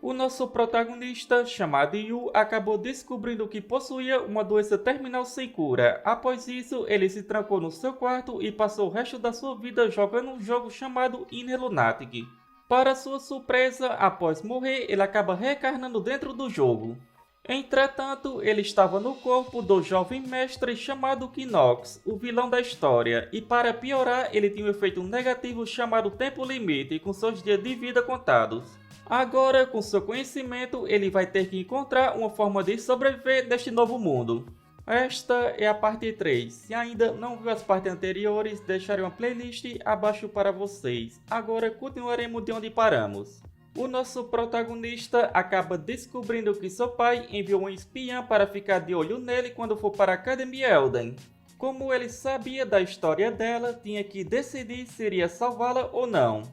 O nosso protagonista, chamado Yu, acabou descobrindo que possuía uma doença terminal sem cura. Após isso, ele se trancou no seu quarto e passou o resto da sua vida jogando um jogo chamado Inner Lunatic. Para sua surpresa, após morrer, ele acaba reencarnando dentro do jogo. Entretanto, ele estava no corpo do jovem mestre chamado Kinox, o vilão da história, e para piorar, ele tinha um efeito negativo chamado Tempo Limite, com seus dias de vida contados. Agora, com seu conhecimento, ele vai ter que encontrar uma forma de sobreviver neste novo mundo. Esta é a parte 3. Se ainda não viu as partes anteriores, deixarei uma playlist abaixo para vocês. Agora continuaremos de onde paramos. O nosso protagonista acaba descobrindo que seu pai enviou um espiã para ficar de olho nele quando for para a Academia Elden. Como ele sabia da história dela, tinha que decidir se iria salvá-la ou não.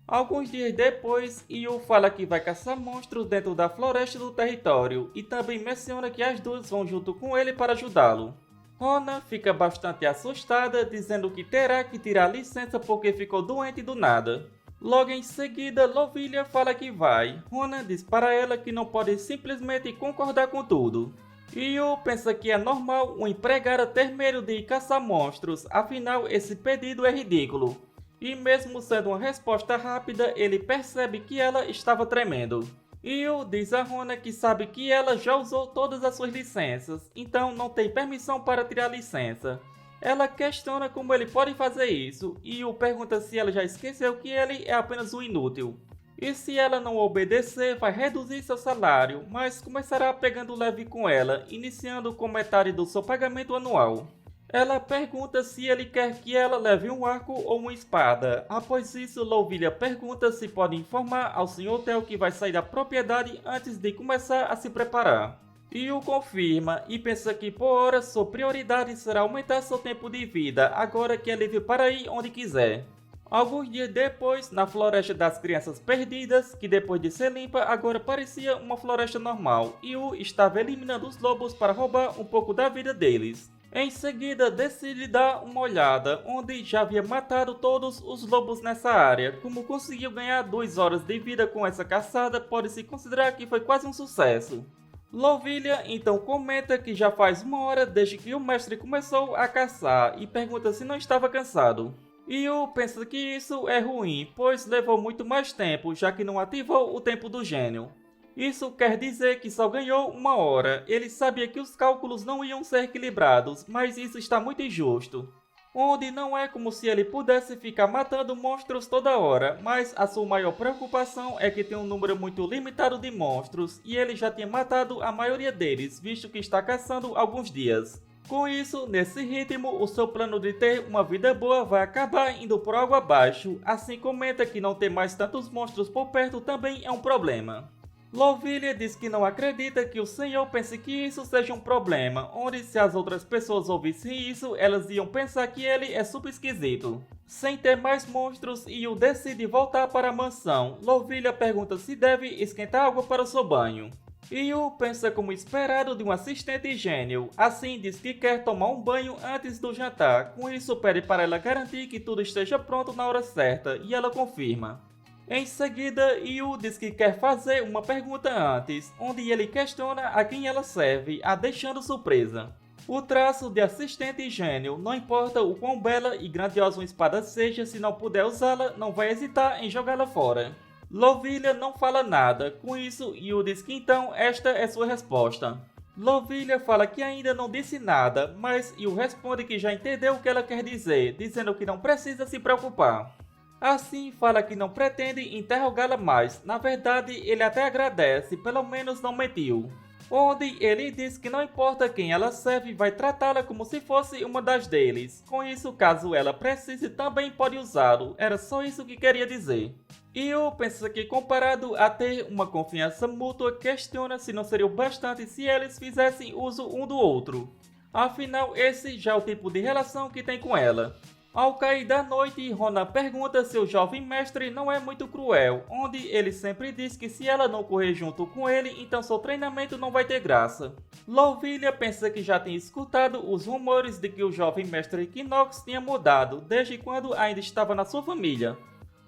Alguns dias depois, Yu fala que vai caçar monstros dentro da floresta do território e também menciona que as duas vão junto com ele para ajudá-lo. Rona fica bastante assustada, dizendo que terá que tirar licença porque ficou doente do nada. Logo em seguida, Lovilha fala que vai. Rona diz para ela que não pode simplesmente concordar com tudo. Yu pensa que é normal uma empregada ter medo de caçar monstros, afinal esse pedido é ridículo. E mesmo sendo uma resposta rápida, ele percebe que ela estava tremendo. Yu diz a Rona que sabe que ela já usou todas as suas licenças, então não tem permissão para tirar licença. Ela questiona como ele pode fazer isso, e Yu pergunta se ela já esqueceu que ele é apenas um inútil. E se ela não obedecer, vai reduzir seu salário, mas começará pegando leve com ela, iniciando com metade do seu pagamento anual. Ela pergunta se ele quer que ela leve um arco ou uma espada. Após isso, Lovilha pergunta se pode informar ao Sr. Tel que vai sair da propriedade antes de começar a se preparar. Yu confirma e pensa que por hora sua prioridade será aumentar seu tempo de vida, agora que é livre para ir onde quiser. Alguns dias depois, na Floresta das Crianças Perdidas, que depois de ser limpa agora parecia uma floresta normal, Yu estava eliminando os lobos para roubar um pouco da vida deles. Em seguida, decide dar uma olhada, onde já havia matado todos os lobos nessa área. Como conseguiu ganhar 2 horas de vida com essa caçada, pode-se considerar que foi quase um sucesso. Lovilha então comenta que já faz 1 hora desde que o mestre começou a caçar e pergunta se não estava cansado. Yu pensa que isso é ruim, pois levou muito mais tempo, já que não ativou o tempo do gênio. Isso quer dizer que só ganhou 1 hora. Ele sabia que os cálculos não iam ser equilibrados, mas isso está muito injusto. Onde não é como se ele pudesse ficar matando monstros toda hora, mas a sua maior preocupação é que tem um número muito limitado de monstros, e ele já tinha matado a maioria deles, visto que está caçando alguns dias. Com isso, nesse ritmo, o seu plano de ter uma vida boa vai acabar indo por água abaixo. Assim comenta que não ter mais tantos monstros por perto também é um problema. Lovilha diz que não acredita que o senhor pense que isso seja um problema, onde se as outras pessoas ouvissem isso, elas iam pensar que ele é super esquisito. Sem ter mais monstros, Yu decide voltar para a mansão. Lovilha pergunta se deve esquentar água para o seu banho. Yu pensa como esperado de um assistente gênio, assim diz que quer tomar um banho antes do jantar, com isso pede para ela garantir que tudo esteja pronto na hora certa, e ela confirma. Em seguida, Yu diz que quer fazer uma pergunta antes, onde ele questiona a quem ela serve, a deixando surpresa. O traço de assistente gênio, não importa o quão bela e grandiosa uma espada seja, se não puder usá-la, não vai hesitar em jogá-la fora. Lovilha não fala nada, com isso Yu diz que então esta é sua resposta. Lovilha fala que ainda não disse nada, mas Yu responde que já entendeu o que ela quer dizer, dizendo que não precisa se preocupar. Assim, fala que não pretende interrogá-la mais, na verdade ele até agradece, pelo menos não mentiu. Onde ele diz que não importa quem ela serve, vai tratá-la como se fosse uma das deles. Com isso, caso ela precise, também pode usá-lo, era só isso que queria dizer. Yu pensa que comparado a ter uma confiança mútua, questiona se não seria o bastante se eles fizessem uso um do outro. Afinal, esse já é o tipo de relação que tem com ela. Ao cair da noite, Rona pergunta se o jovem mestre não é muito cruel, onde ele sempre diz que se ela não correr junto com ele, então seu treinamento não vai ter graça. Lovilha pensa que já tem escutado os rumores de que o jovem mestre Kinox tinha mudado, desde quando ainda estava na sua família.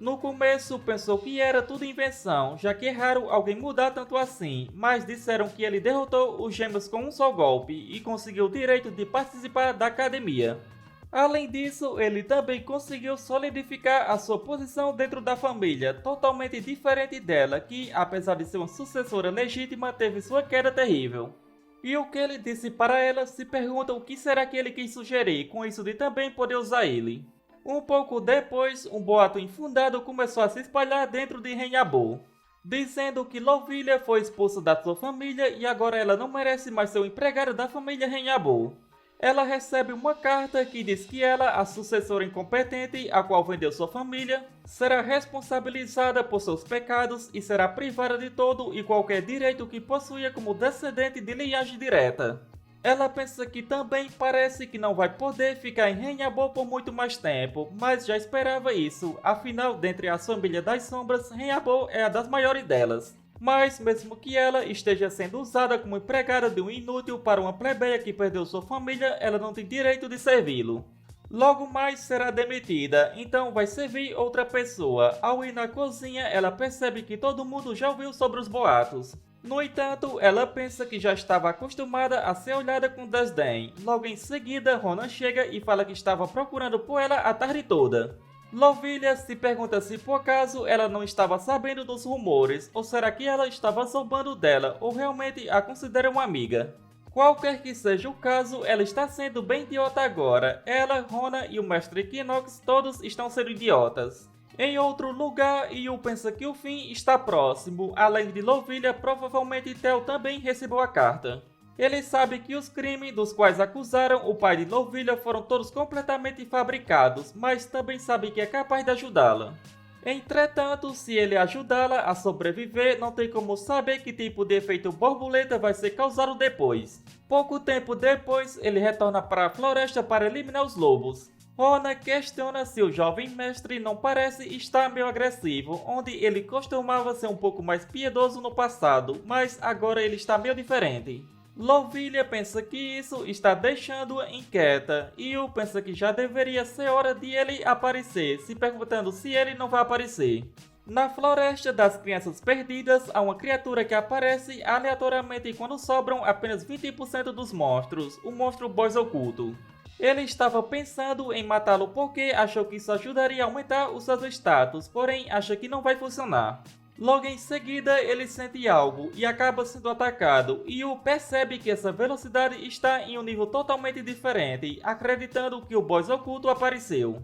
No começo pensou que era tudo invenção, já que é raro alguém mudar tanto assim, mas disseram que ele derrotou os gêmeos com um só golpe e conseguiu o direito de participar da academia. Além disso, ele também conseguiu solidificar a sua posição dentro da família, totalmente diferente dela, que, apesar de ser uma sucessora legítima, teve sua queda terrível. E o que ele disse para ela se pergunta o que será que ele quis sugerir, com isso de também poder usar ele. Um pouco depois, um boato infundado começou a se espalhar dentro de Renhabu, dizendo que Lovilha foi expulsa da sua família e agora ela não merece mais ser o empregado da família Renhabu. Ela recebe uma carta que diz que ela, a sucessora incompetente, a qual vendeu sua família, será responsabilizada por seus pecados e será privada de todo e qualquer direito que possuía como descendente de linhagem direta. Ela pensa que também parece que não vai poder ficar em Renhabu por muito mais tempo, mas já esperava isso, afinal, dentre as famílias das sombras, Renhabu é a das maiores delas. Mas, mesmo que ela esteja sendo usada como empregada de um inútil para uma plebeia que perdeu sua família, ela não tem direito de servi-lo. Logo mais será demitida, então vai servir outra pessoa. Ao ir na cozinha, ela percebe que todo mundo já ouviu sobre os boatos. No entanto, ela pensa que já estava acostumada a ser olhada com desdém. Logo em seguida, Ronan chega e fala que estava procurando por ela a tarde toda. Lovilha se pergunta se por acaso ela não estava sabendo dos rumores, ou será que ela estava zombando dela, ou realmente a considera uma amiga. Qualquer que seja o caso, ela está sendo bem idiota agora. Ela, Ronan e o Mestre Equinox todos estão sendo idiotas. Em outro lugar, Yu pensa que o fim está próximo. Além de Lovilha, provavelmente Theo também recebeu a carta. Ele sabe que os crimes dos quais acusaram o pai de Lovilha foram todos completamente fabricados, mas também sabe que é capaz de ajudá-la. Entretanto, se ele ajudá-la a sobreviver, não tem como saber que tipo de efeito borboleta vai ser causado depois. Pouco tempo depois, ele retorna para a floresta para eliminar os lobos. Ronan questiona se o jovem mestre não parece estar meio agressivo, onde ele costumava ser um pouco mais piedoso no passado, mas agora ele está meio diferente. Lovilha pensa que isso está deixando-a inquieta, e Yu pensa que já deveria ser hora de ele aparecer, se perguntando se ele não vai aparecer. Na floresta das crianças perdidas, há uma criatura que aparece aleatoriamente quando sobram apenas 20% dos monstros, o monstro boss oculto. Ele estava pensando em matá-lo porque achou que isso ajudaria a aumentar os seus status, porém acha que não vai funcionar. Logo em seguida, ele sente algo e acaba sendo atacado, e Yu percebe que essa velocidade está em um nível totalmente diferente, acreditando que o boss oculto apareceu.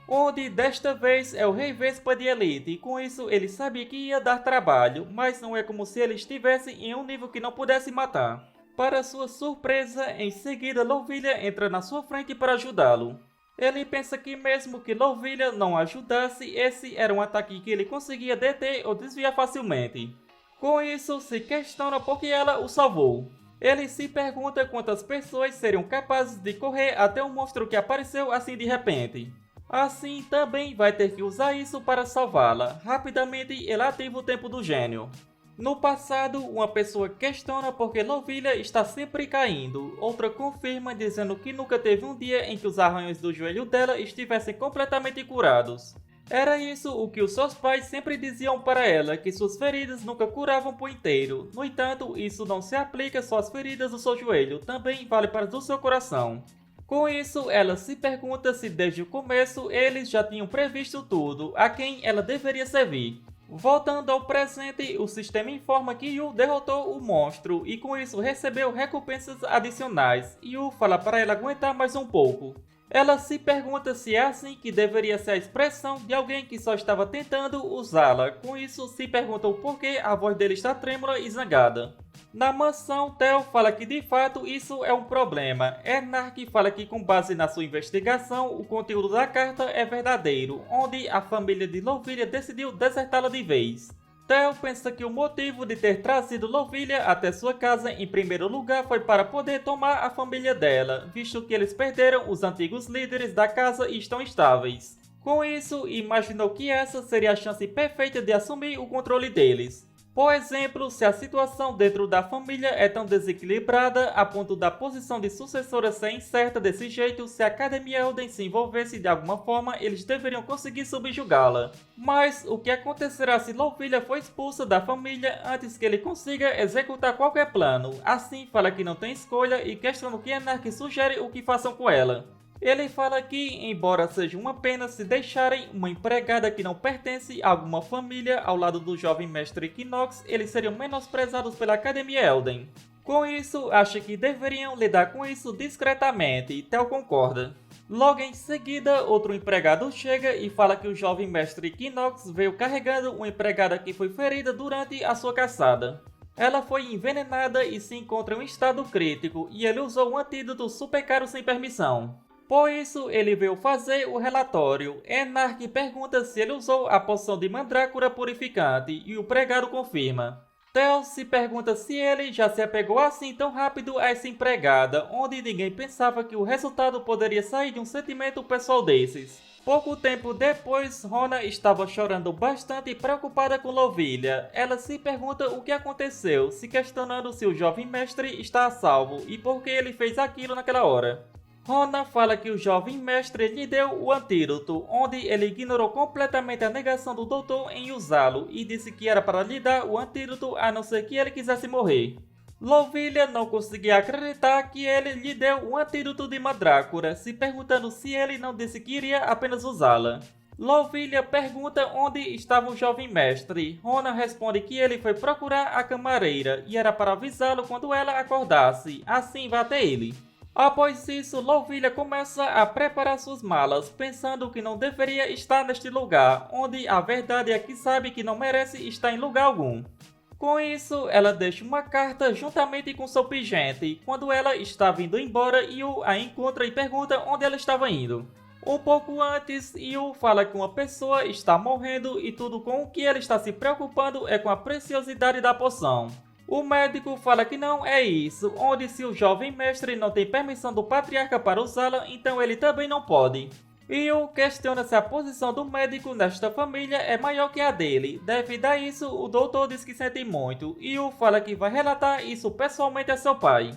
Onde desta vez é o Rei Vespa de Elite, e com isso ele sabia que ia dar trabalho, mas não é como se ele estivesse em um nível que não pudesse matar. Para sua surpresa, em seguida Lovilha entra na sua frente para ajudá-lo. Ele pensa que mesmo que Lovilha não ajudasse, esse era um ataque que ele conseguia deter ou desviar facilmente. Com isso, se questiona por que ela o salvou. Ele se pergunta quantas pessoas seriam capazes de correr até um monstro que apareceu assim de repente. Assim, também vai ter que usar isso para salvá-la. Rapidamente, ele ativa o tempo do gênio. No passado, uma pessoa questiona por que Lovilha está sempre caindo, outra confirma dizendo que nunca teve um dia em que os arranhões do joelho dela estivessem completamente curados. Era isso o que os seus pais sempre diziam para ela, que suas feridas nunca curavam por inteiro. No entanto, isso não se aplica só às feridas do seu joelho, também vale para as do seu coração. Com isso, ela se pergunta se desde o começo eles já tinham previsto tudo, a quem ela deveria servir. Voltando ao presente, o sistema informa que Yu derrotou o monstro e com isso recebeu recompensas adicionais. Yu fala para ela aguentar mais um pouco. Ela se pergunta se é assim que deveria ser a expressão de alguém que só estava tentando usá-la. Com isso, se pergunta o porquê a voz dele está trêmula e zangada. Na mansão, Theo fala que de fato isso é um problema. Ernark fala que com base na sua investigação, o conteúdo da carta é verdadeiro, onde a família de Lovilha decidiu desertá-la de vez. Theo pensa que o motivo de ter trazido Lovilha até sua casa em primeiro lugar foi para poder tomar a família dela, visto que eles perderam os antigos líderes da casa e estão estáveis. Com isso, imaginou que essa seria a chance perfeita de assumir o controle deles. Por exemplo, se a situação dentro da família é tão desequilibrada a ponto da posição de sucessora ser incerta desse jeito, se a Academia Elden se envolvesse de alguma forma, eles deveriam conseguir subjugá-la. Mas o que acontecerá se Louvilla for expulsa da família antes que ele consiga executar qualquer plano? Assim, fala que não tem escolha e questiona o que Enark sugere o que façam com ela. Ele fala que, embora seja uma pena se deixarem uma empregada que não pertence a alguma família ao lado do jovem mestre Equinox, eles seriam menosprezados pela Academia Elden. Com isso, acha que deveriam lidar com isso discretamente, e Theo concorda. Logo em seguida, outro empregado chega e fala que o jovem mestre Equinox veio carregando uma empregada que foi ferida durante a sua caçada. Ela foi envenenada e se encontra em um estado crítico, e ele usou um antídoto super caro sem permissão. Por isso, ele veio fazer o relatório. Enark pergunta se ele usou a poção de mandrácora purificante e o pregado confirma. Theo se pergunta se ele já se apegou assim tão rápido a essa empregada, onde ninguém pensava que o resultado poderia sair de um sentimento pessoal desses. Pouco tempo depois, Rona estava chorando bastante preocupada com Louvilla. Ela se pergunta o que aconteceu, se questionando se o jovem mestre está a salvo e por que ele fez aquilo naquela hora. Rona fala que o jovem mestre lhe deu o antídoto, onde ele ignorou completamente a negação do doutor em usá-lo e disse que era para lhe dar o antídoto a não ser que ele quisesse morrer. Louvilla não conseguia acreditar que ele lhe deu o antídoto de mandrácora, se perguntando se ele não disse que iria apenas usá-la. Louvilla pergunta onde estava o jovem mestre. Rona responde que ele foi procurar a camareira e era para avisá-lo quando ela acordasse, assim vá até ele. Após isso, Louvilla começa a preparar suas malas, pensando que não deveria estar neste lugar, onde a verdade é que sabe que não merece estar em lugar algum. Com isso, ela deixa uma carta juntamente com seu pingente, quando ela está vindo embora, Yu a encontra e pergunta onde ela estava indo. Um pouco antes, Yu fala que uma pessoa está morrendo e tudo com o que ele está se preocupando é com a preciosidade da poção. O médico fala que não é isso, onde se o jovem mestre não tem permissão do patriarca para usá-la, então ele também não pode. Yu questiona se a posição do médico nesta família é maior que a dele. Devido a isso, o doutor diz que sente muito. Yu fala que vai relatar isso pessoalmente a seu pai.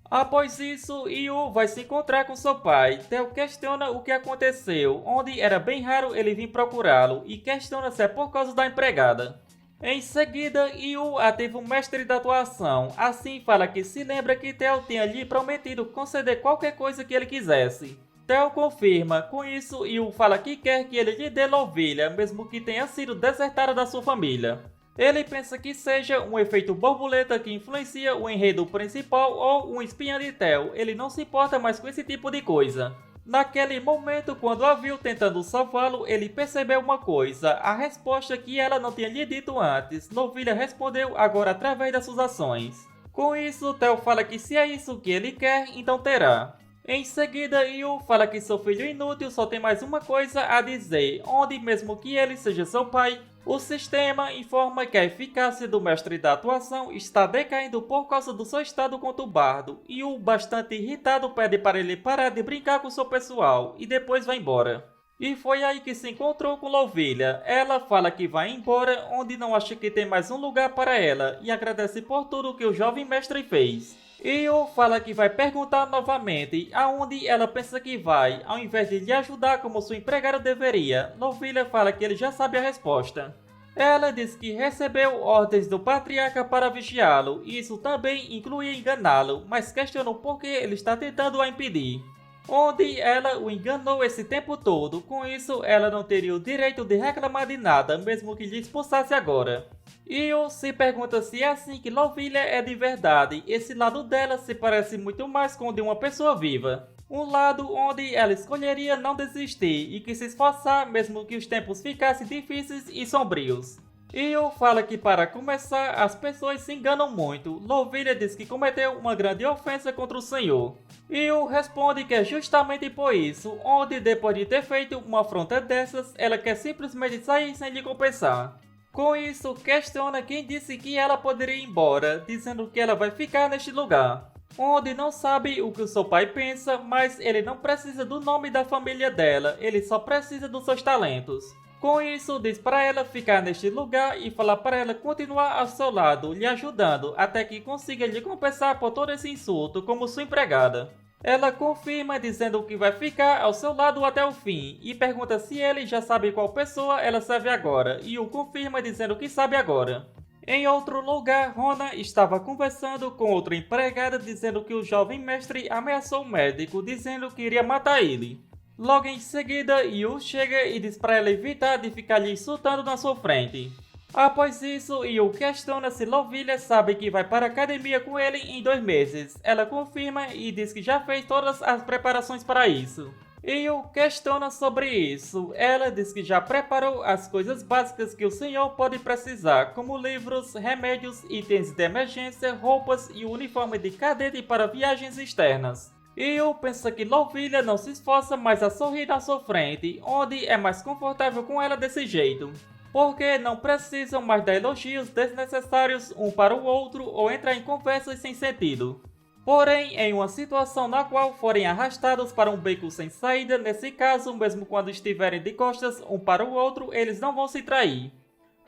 Após isso, Yu vai se encontrar com seu pai. Theo questiona o que aconteceu, onde era bem raro ele vir procurá-lo, e questiona se é por causa da empregada. Em seguida, Yu ativa o mestre da atuação, assim fala que se lembra que Theo tinha lhe prometido conceder qualquer coisa que ele quisesse. Theo confirma, com isso Yu fala que quer que ele lhe dê Louvilla, mesmo que tenha sido desertada da sua família. Ele pensa que seja um efeito borboleta que influencia o enredo principal ou um espiã de Theo, ele não se importa mais com esse tipo de coisa. Naquele momento, quando a viu tentando salvá-lo, ele percebeu uma coisa, a resposta que ela não tinha lhe dito antes. Louvilla respondeu agora através das suas ações. Com isso, Theo fala que se é isso que ele quer, então terá. Em seguida, Yu fala que seu filho inútil só tem mais uma coisa a dizer, onde mesmo que ele seja seu pai, o sistema informa que a eficácia do mestre da atuação está decaindo por causa do seu estado conturbado. Yu, bastante irritado, pede para ele parar de brincar com seu pessoal e depois vai embora. E foi aí que se encontrou com Louvilla. Ela fala que vai embora, onde não acha que tem mais um lugar para ela, e agradece por tudo que o jovem mestre fez. Yu fala que vai perguntar novamente aonde ela pensa que vai, ao invés de lhe ajudar como sua empregada deveria. Louvilla fala que ele já sabe a resposta. Ela diz que recebeu ordens do patriarca para vigiá-lo, e isso também inclui enganá-lo, mas questiona o porquê ele está tentando a impedir. Onde ela o enganou esse tempo todo, com isso ela não teria o direito de reclamar de nada, mesmo que lhe expulsasse agora. Yu se pergunta se é assim que Louvilla é de verdade. Esse lado dela se parece muito mais com o de uma pessoa viva. Um lado onde ela escolheria não desistir e que se esforçar mesmo que os tempos ficassem difíceis e sombrios. Yu fala que para começar as pessoas se enganam muito. Louvilla diz que cometeu uma grande ofensa contra o Senhor. Yu responde que é justamente por isso, onde depois de ter feito uma afronta dessas, ela quer simplesmente sair sem lhe compensar. Com isso, questiona quem disse que ela poderia ir embora, dizendo que ela vai ficar neste lugar. Onde não sabe o que o seu pai pensa, mas ele não precisa do nome da família dela, ele só precisa dos seus talentos. Com isso, diz para ela ficar neste lugar e falar para ela continuar ao seu lado, lhe ajudando, até que consiga lhe compensar por todo esse insulto como sua empregada. Ela confirma dizendo que vai ficar ao seu lado até o fim e pergunta se ele já sabe qual pessoa ela serve agora, e o confirma dizendo que sabe agora. Em outro lugar, Rona estava conversando com outra empregada dizendo que o jovem mestre ameaçou o médico, dizendo que iria matar ele. Logo em seguida, Yu chega e diz para ela evitar de ficar lhe insultando na sua frente. Após isso, Yu questiona se Lovilha sabe que vai para a academia com ele em 2 meses. Ela confirma e diz que já fez todas as preparações para isso. Yu questiona sobre isso. Ela diz que já preparou as coisas básicas que o senhor pode precisar, como livros, remédios, itens de emergência, roupas e o uniforme de cadete para viagens externas. Yu pensa que Lovilha não se esforça mais a sorrir na sua frente, onde é mais confortável com ela desse jeito, porque não precisam mais dar elogios desnecessários um para o outro ou entrar em conversas sem sentido. Porém, em uma situação na qual forem arrastados para um beco sem saída, nesse caso, mesmo quando estiverem de costas um para o outro, eles não vão se trair.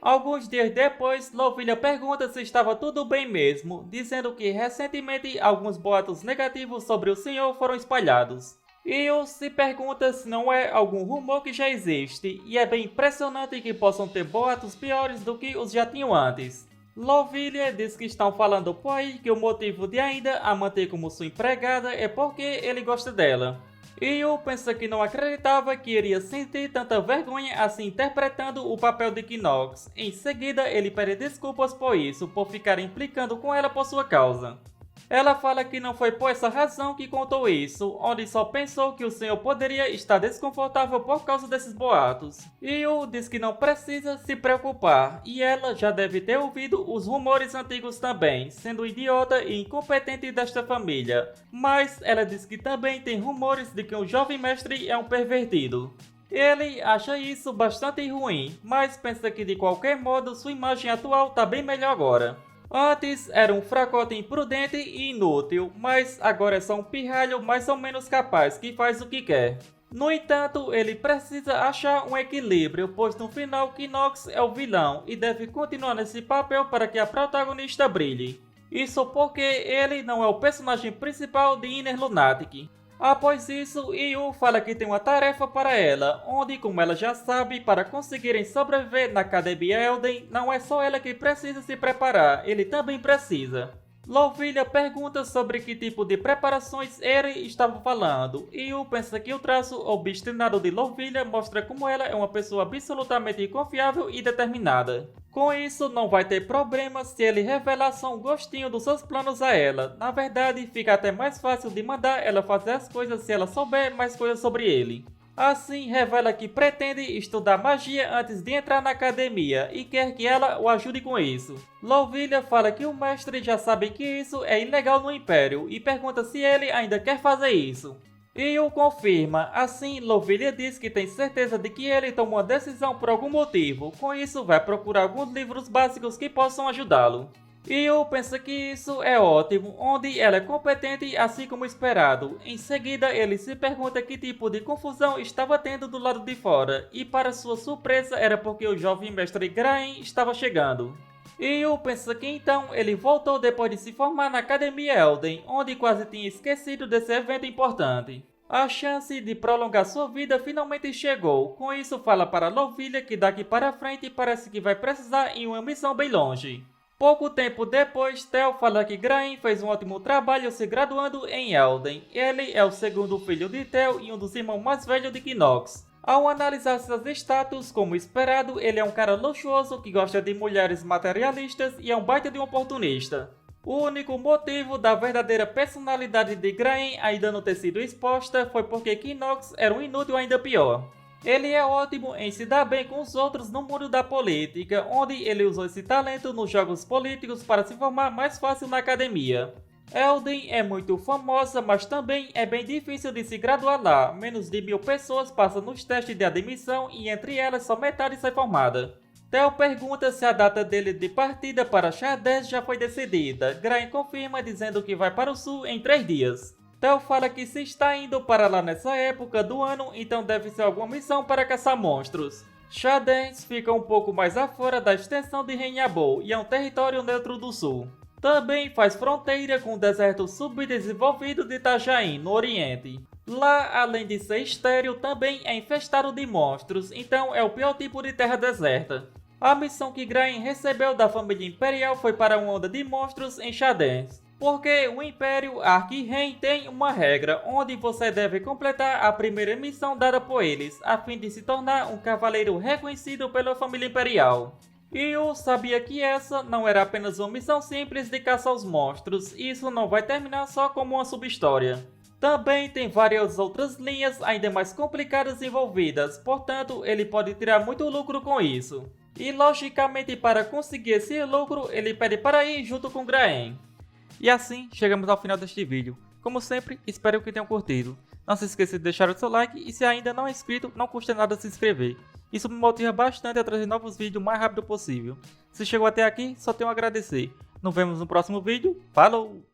Alguns dias depois, Lovilha pergunta se estava tudo bem mesmo, dizendo que recentemente alguns boatos negativos sobre o senhor foram espalhados. Yu se pergunta se não é algum rumor que já existe, e é bem impressionante que possam ter boatos piores do que os já tinham antes. Lovilha diz que estão falando por aí que o motivo de ainda a manter como sua empregada é porque ele gosta dela. Yu pensa que não acreditava que iria sentir tanta vergonha assim interpretando o papel de Knox. Em seguida, ele pede desculpas por isso, por ficar implicando com ela por sua causa. Ela fala que não foi por essa razão que contou isso, onde só pensou que o senhor poderia estar desconfortável por causa desses boatos. Yu diz que não precisa se preocupar, e ela já deve ter ouvido os rumores antigos também, sendo idiota e incompetente desta família. Mas ela diz que também tem rumores de que o jovem mestre é um pervertido. Ele acha isso bastante ruim, mas pensa que de qualquer modo sua imagem atual tá bem melhor agora. Antes era um fracote imprudente e inútil, mas agora é só um pirralho mais ou menos capaz que faz o que quer. No entanto, ele precisa achar um equilíbrio, pois no final Knox é o vilão e deve continuar nesse papel para que a protagonista brilhe. Isso porque ele não é o personagem principal de Inner Lunatic. Após isso, Yu fala que tem uma tarefa para ela, onde, como ela já sabe, para conseguirem sobreviver na Academia Elden, não é só ela que precisa se preparar, ele também precisa. Lovilha pergunta sobre que tipo de preparações ele estava falando, e Yu pensa que o traço obstinado de Lovilha mostra como ela é uma pessoa absolutamente confiável e determinada. Com isso, não vai ter problema se ele revelar só um gostinho dos seus planos a ela. Na verdade, fica até mais fácil de mandar ela fazer as coisas se ela souber mais coisas sobre ele. Assim, revela que pretende estudar magia antes de entrar na academia e quer que ela o ajude com isso. Lovilha fala que o mestre já sabe que isso é ilegal no Império e pergunta se ele ainda quer fazer isso. Yu confirma, assim Lovilha diz que tem certeza de que ele tomou uma decisão por algum motivo, com isso vai procurar alguns livros básicos que possam ajudá-lo. Yu pensa que isso é ótimo, onde ela é competente assim como esperado. Em seguida ele se pergunta que tipo de confusão estava tendo do lado de fora, e para sua surpresa era porque o jovem mestre Grain estava chegando. Yu pensa que então ele voltou depois de se formar na Academia Elden, onde quase tinha esquecido desse evento importante. A chance de prolongar sua vida finalmente chegou, com isso fala para Lovilha que daqui para frente parece que vai precisar ir uma missão bem longe. Pouco tempo depois, Theo fala que Grain fez um ótimo trabalho se graduando em Elden. Ele é o segundo filho de Theo e um dos irmãos mais velhos de Knox. Ao analisar seus status, como esperado, ele é um cara luxuoso que gosta de mulheres materialistas e é um baita de um oportunista. O único motivo da verdadeira personalidade de Grain ainda não ter sido exposta foi porque Knox era um inútil ainda pior. Ele é ótimo em se dar bem com os outros no mundo da política, onde ele usou esse talento nos jogos políticos para se formar mais fácil na academia. Elden é muito famosa, mas também é bem difícil de se graduar lá. Menos de 1000 pessoas passam nos testes de admissão e entre elas só metade sai formada. Theo pergunta se a data dele de partida para Shadez já foi decidida. Grain confirma dizendo que vai para o sul em 3 dias. Theo fala que se está indo para lá nessa época do ano, então deve ser alguma missão para caçar monstros. Shadens fica um pouco mais afora da extensão de Renhabou e é um território neutro do sul. Também faz fronteira com o deserto subdesenvolvido de Tajain, no oriente. Lá, além de ser estéril, também é infestado de monstros, então é o pior tipo de terra deserta. A missão que Graen recebeu da família imperial foi para uma onda de monstros em Shadens. Porque o Império Arquirein tem uma regra, onde você deve completar a primeira missão dada por eles, a fim de se tornar um cavaleiro reconhecido pela família imperial. E eu sabia que essa não era apenas uma missão simples de caçar os monstros, e isso não vai terminar só como uma subhistória. Também tem várias outras linhas ainda mais complicadas envolvidas, portanto ele pode tirar muito lucro com isso. E logicamente para conseguir esse lucro ele pede para ir junto com Graen. E assim chegamos ao final deste vídeo. Como sempre, espero que tenham curtido. Não se esqueça de deixar o seu like e se ainda não é inscrito, não custa nada se inscrever. Isso me motiva bastante a trazer novos vídeos o mais rápido possível. Se chegou até aqui, só tenho a agradecer. Nos vemos no próximo vídeo. Falou!